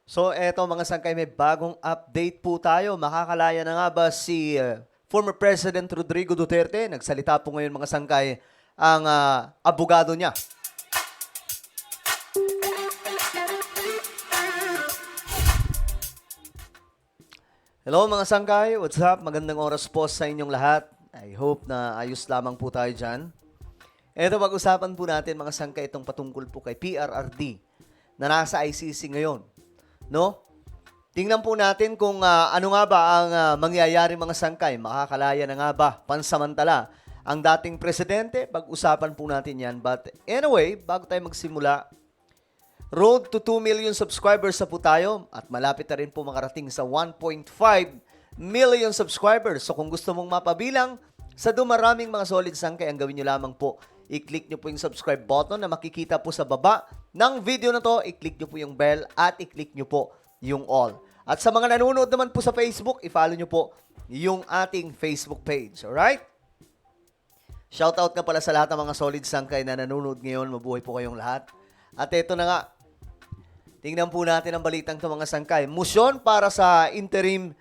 So eto mga sangkay, may bagong update po tayo. Makakalaya na nga ba si former President Rodrigo Duterte? Nagsalita po ngayon mga sangkay ang abogado niya. Hello mga sangkay, what's up? Magandang oras po sa inyong lahat. I hope na ayos lamang po tayo dyan. Eto, pag-usapan po natin mga sangkay itong patungkol po kay PRRD na nasa ICC ngayon. No? Tingnan po natin kung ano nga ba ang mangyayari mga sangkay. Makakalaya na nga ba pansamantala ang dating presidente? Pag-usapan po natin yan. But anyway, bago tayo magsimula, road to 2 million subscribers na po tayo at malapit na rin po makarating sa 1.5 million subscribers. So kung gusto mong mapabilang sa dumaraming mga solid sangkay, ang gawin nyo lamang po, i-click nyo po yung subscribe button na makikita po sa baba ng video na to. I-click nyo po yung bell at i-click nyo po yung all. At sa mga nanonood naman po sa Facebook, i-follow nyo po yung ating Facebook page. Alright? Shoutout na pala sa lahat ng mga solid sangkay na nanonood ngayon. Mabuhay po kayong lahat. At ito na nga, tingnan po natin ang balitang ito mga sangkay. Motion para sa interim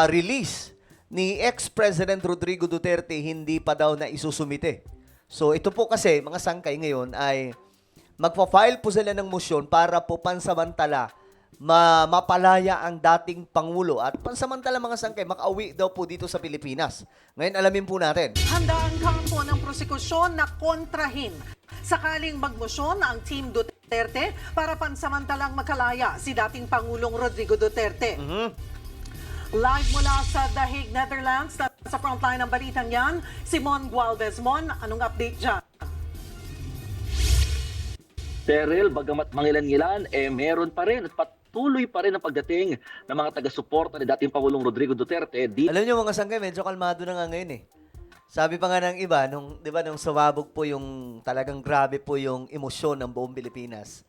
release ni ex-President Rodrigo Duterte hindi pa daw na isusumite. So ito po kasi mga sangkay ngayon ay magpa-file po sila ng motion para po pansamantala mapalaya ang dating Pangulo at pansamantala mga sangkay makauwi daw po dito sa Pilipinas. Ngayon alamin po natin. Handa ang kampo ng prosekusyon na kontrahin sakaling magmosyon ang Team Duterte para pansamantalang makalaya si dating Pangulong Rodrigo Duterte. Live mula sa The Hague, Netherlands, sa frontline ng balitang yan, Simon Gualvez. Mon, anong update dyan? Cheryl, bagamat mangilan-ngilan, meron pa rin at patuloy pa rin ang pagdating ng mga taga-suporta ni dating Pangulong Rodrigo Duterte. Alam niyo mga sangkay, medyo kalmado na nga ngayon eh. Sabi pa nga ng iba, nung sumabog po yung talagang grabe po yung emosyon ng buong Pilipinas.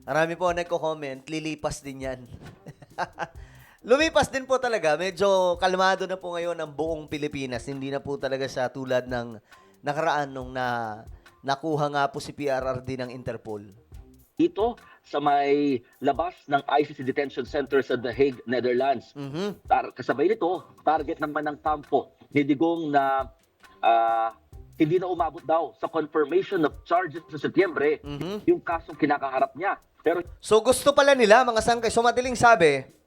Marami po nagko-comment, lilipas din yan. Lumipas din po talaga, medyo kalmado na po ngayon ang buong Pilipinas. Hindi na po talaga siya tulad ng nakaraan nung nakuha nga po si PRRD ng Interpol. Dito sa may labas ng ICC Detention Center sa The Hague, Netherlands. Kasabay nito, target naman ng kampo ni Digong na hindi na umabot daw sa confirmation of charges sa Setyembre yung kasong kinakaharap niya. Pero So gusto pala nila mga sangkay, so madaling sabi,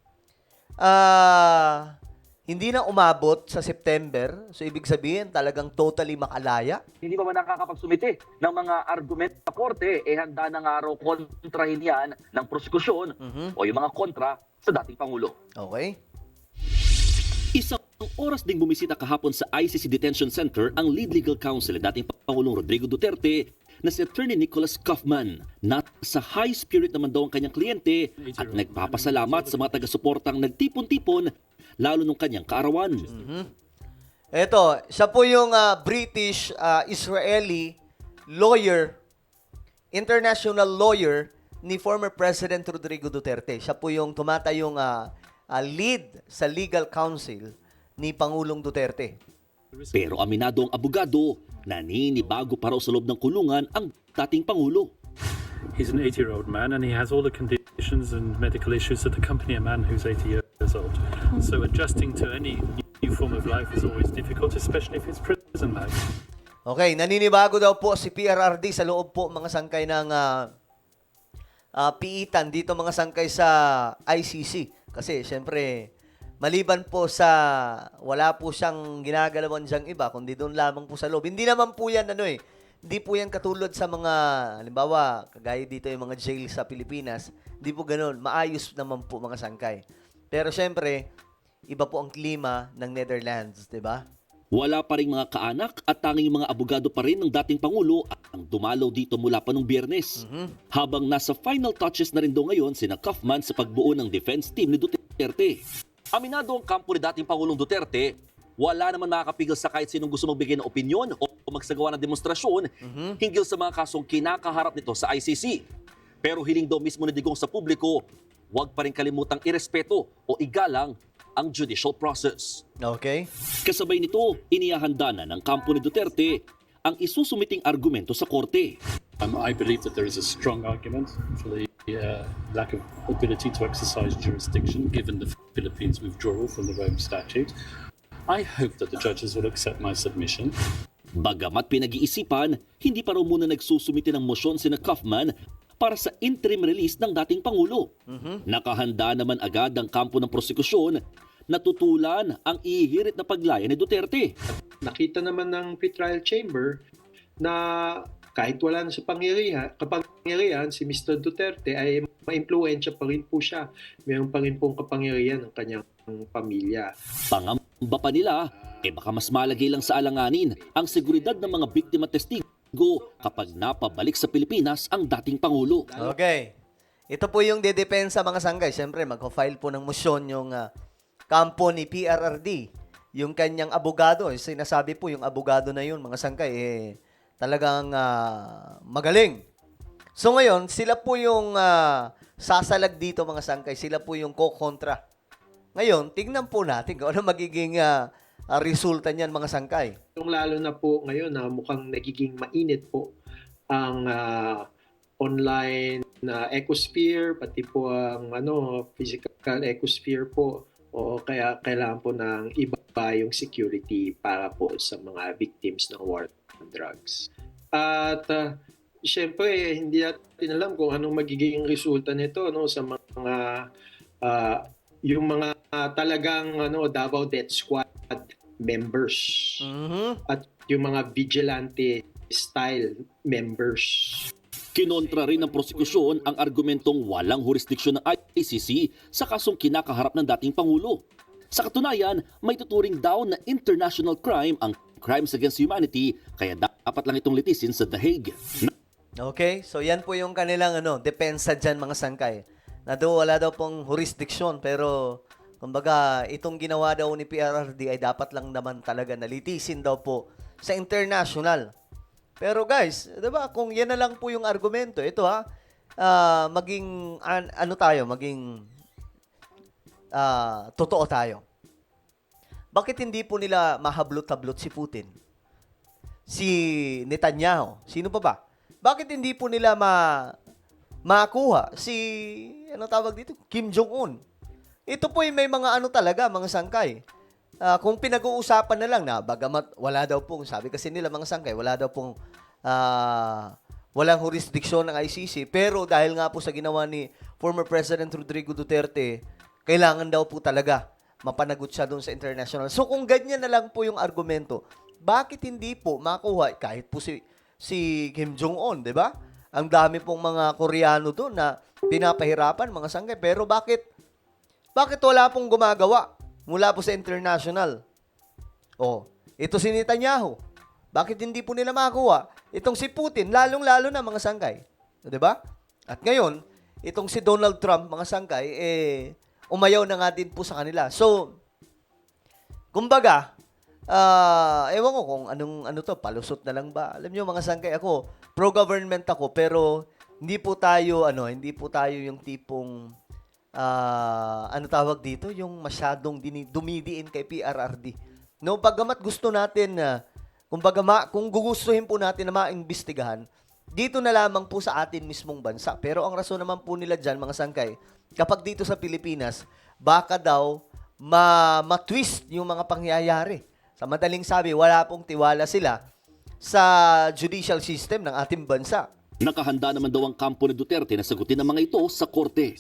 hindi na umabot sa September. So, ibig sabihin, talagang totally makalaya. hindi pa man nakakapagsumite ng mga argument sa korte, handa na nga raw kontrahin yan ng prosekusyon o yung mga kontra sa dating Pangulo. Okay? Isang oras ding bumisita kahapon sa ICC Detention Center ang lead legal counsel ng dating Pangulong Rodrigo Duterte na si Attorney Nicholas Kaufman. Nasa high spirit naman daw ang kanyang kliyente at nagpapasalamat sa mga taga-suportang nagtipon-tipon lalo nung kanyang kaarawan. Ito, siya po yung British-Israeli lawyer, international lawyer ni former President Rodrigo Duterte. Siya po yung tumatayong lead sa legal counsel ni Pangulong Duterte. Pero aminado ang abogado, naninibago pa raw sa loob ng kulungan ang dating Pangulo. He's an 80-year-old man and he has all the conditions and medical issues that accompany a man who's 80 years old. So adjusting to any new form of life is always difficult, especially if it's prison life. Okay, naninibago daw po si PRRD sa loob po mga sangkay ng piitan dito mga sangkay sa ICC. Kasi syempre, maliban po sa wala po siyang ginagalawan diyang iba, kundi doon lamang po sa loob. Hindi naman po yan hindi po yan katulad sa mga, halimbawa, kagaya dito yung mga jail sa Pilipinas. Hindi po ganun. Maayos naman po mga sangkay. Pero syempre, iba po ang klima ng Netherlands, di ba? Wala pa ring mga kaanak at tanging mga abogado pa rin ng dating Pangulo ang dumalaw dito mula pa nung Biyernes. Habang nasa final touches na rin daw ngayon sina Kaufman sa pagbuo ng defense team ni Duterte. Aminado ang kampo ni dating Pangulong Duterte, wala naman makakapigil sa kahit sinong gusto magbigay ng opinyon o magsagawa ng demonstrasyon hinggil sa mga kasong kinakaharap nito sa ICC. Pero hiling daw mismo ni Digong sa publiko, huwag pa rin kalimutang irespeto o igalang ang judicial process. Okay? Kasabay nito, inihahanda na ng kampo ni Duterte ang isusumiting argumento sa korte. I believe that there is a strong argument for the lack of ability to exercise jurisdiction given the Philippines' withdrawal from the Rome Statute. I hope that the judges will accept my submission. Bagamat pinag-iisipan, hindi pa raw muna nagsusumite ng motion sina Kaufman para sa interim release ng dating Pangulo. Nakahanda naman agad ang kampo ng prosekusyon na tutulan ang ihihirit na paglaya ni Duterte. Nakita naman ng pretrial chamber na kahit wala na sa kapangyarihan, si Mr. Duterte ay ma-impluensya pa rin po siya. Mayroon pa rin pong kapangyarihan ng kanyang pamilya. Pangamba pa nila, baka mas malagay lang sa alanganin ang seguridad ng mga biktima testigo kapag napabalik sa Pilipinas ang dating Pangulo. Okay. Ito po yung dedepensa mga sanggay. Siyempre, magpa-file po ng motion yung kampo ni PRRD. Yung kanyang abogado. Sinasabi po yung abogado na yun, mga sanggay, talagang magaling. So ngayon, sila po yung sasalag dito, mga sanggay. Sila po yung ko-kontra. Ngayon, tignan po natin kung ano magiging resulta niyan, mga sangkay. Lalo na po ngayon na mukhang nagiging mainit po ang online ecosphere, pati po ang physical ecosphere po. O kaya kailangan po ng iba pa yung security para po sa mga victims ng war on drugs. At syempre, hindi natin alam kung anong magiging resulta nito sa mga yung mga talagang Davao Death Squad members at yung mga vigilante style members. Kinontra rin ng prosekusyon ang argumentong walang jurisdiksyon ng ICC sa kasong kinakaharap ng dating Pangulo. Sa katunayan, may tuturing daw na international crime ang crimes against humanity, kaya dapat lang itong litisin sa The Hague. Okay, so yan po yung kanilang depensa dyan, mga sangkay. Na wala daw pong jurisdiction, pero kumbaga itong ginawa daw ni PRRD ay dapat lang naman talaga nalitisin daw po sa international. Pero guys, 'di ba, kung yan na lang po yung argumento, ito maging maging totoo tayo. Bakit hindi po nila mahablot-hablot si Putin? Si Netanyahu? Sino pa ba? Bakit hindi po nila makuha si tawag dito? Kim Jong-un. Ito po may mga talaga, mga sangkay. Kung pinag-uusapan na lang na bagamat wala daw pong, sabi kasi nila mga sangkay, wala daw pong walang jurisdiksyon ng ICC, pero dahil nga po sa ginawa ni former President Rodrigo Duterte, kailangan daw po talaga mapanagot siya doon sa international. So kung ganyan na lang po yung argumento, bakit hindi po makuha kahit po si Kim Jong-un, 'di ba? Ang dami pong mga Koreano doon na pinapahirapan, mga sangkay, pero bakit wala pong gumagawa mula po sa international? Ito si Netanyahu. Bakit hindi po nila makuha? Itong si Putin, lalong-lalo na, mga sangkay. Di ba? At ngayon, itong si Donald Trump, mga sangkay, umayaw na nga din po sa kanila. So, kumbaga, ewan ko kung palusot na lang ba? Alam nyo, mga sangkay, ako, pro-government ako, pero hindi po tayo yung tipong tawag dito, yung masyadong dumidiin kay PRRD. No, bagamat gusto natin kung gugustuhin po natin na maimbestigahan, dito na lamang po sa atin mismong bansa. Pero ang rason naman po nila dyan, mga sangkay, kapag dito sa Pilipinas, baka daw ma-twist yung mga pangyayari. Sa madaling sabi, wala pong tiwala sila sa judicial system ng ating bansa. Nakahanda naman daw ang kampo ni Duterte na sagutin ang mga ito sa korte.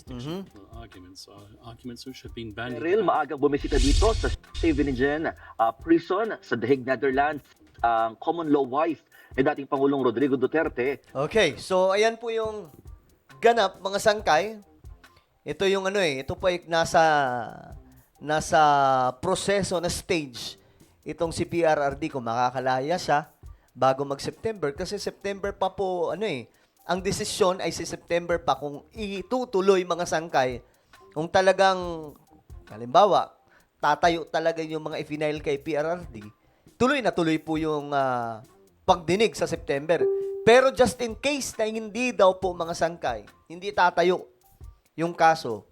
Arguments which have been bandied. Real maagang bumisita dito sa Scheveningen prison sa The Hague, Netherlands, ang common law wife ni dating Pangulong Rodrigo Duterte. Okay, so ayan po yung ganap, mga sangkay. Ito yung ito po ay nasa proseso na stage itong si PRRD kung makakalaya siya bago mag-September, kasi September pa po ang desisyon ay si September pa kung itutuloy, mga sangkay, kung talagang halimbawa tatayo talaga yung mga i-final kay PRRD, tuloy na tuloy po yung pagdinig sa September. Pero just in case na hindi daw po, mga sangkay, hindi tatayo yung kaso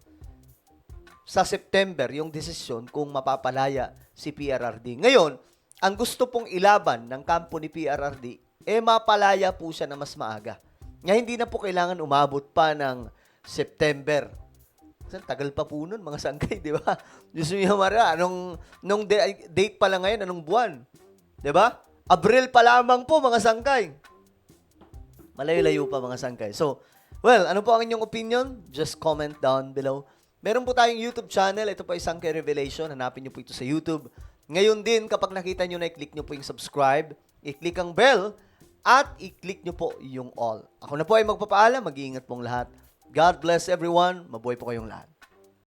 sa September, yung desisyon kung mapapalaya si PRRD. Ngayon, ang gusto pong ilaban ng kampo ni PRRD, mapalaya po siya na mas maaga. Nga hindi na po kailangan umabot pa ng September. Kasi tagal pa po nun, mga sangkay, di ba? Diyos mo yung mara, nung date pa lang ngayon, anong buwan? Di ba? Abril pa lamang po, mga sangkay. Malayo-layo pa, mga sangkay. So, well, ano po ang inyong opinion? Just comment down below. Meron po tayong YouTube channel. Ito po ay Sangkay Revelation. Hanapin nyo po ito sa YouTube. Ngayon din, kapag nakita nyo na, i-click nyo po yung subscribe, i-click ang bell, at i-click nyo po yung all. Ako na po ay magpapaalam. Mag-iingat pong lahat. God bless everyone. Mabuhay po kayong lahat.